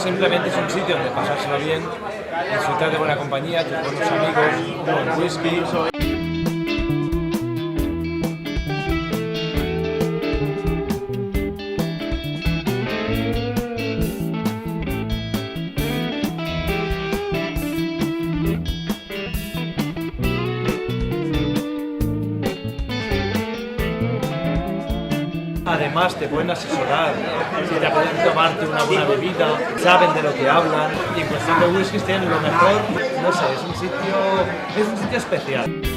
simplemente es un sitio donde pasárselo bien, disfrutar de buena compañía, tus buenos amigos, un buen whisky. Además te pueden asesorar, si te apetece tomarte una buena bebida, saben de lo que hablan y en cuestión de whiskies tienen lo mejor, no sé, es un sitio especial.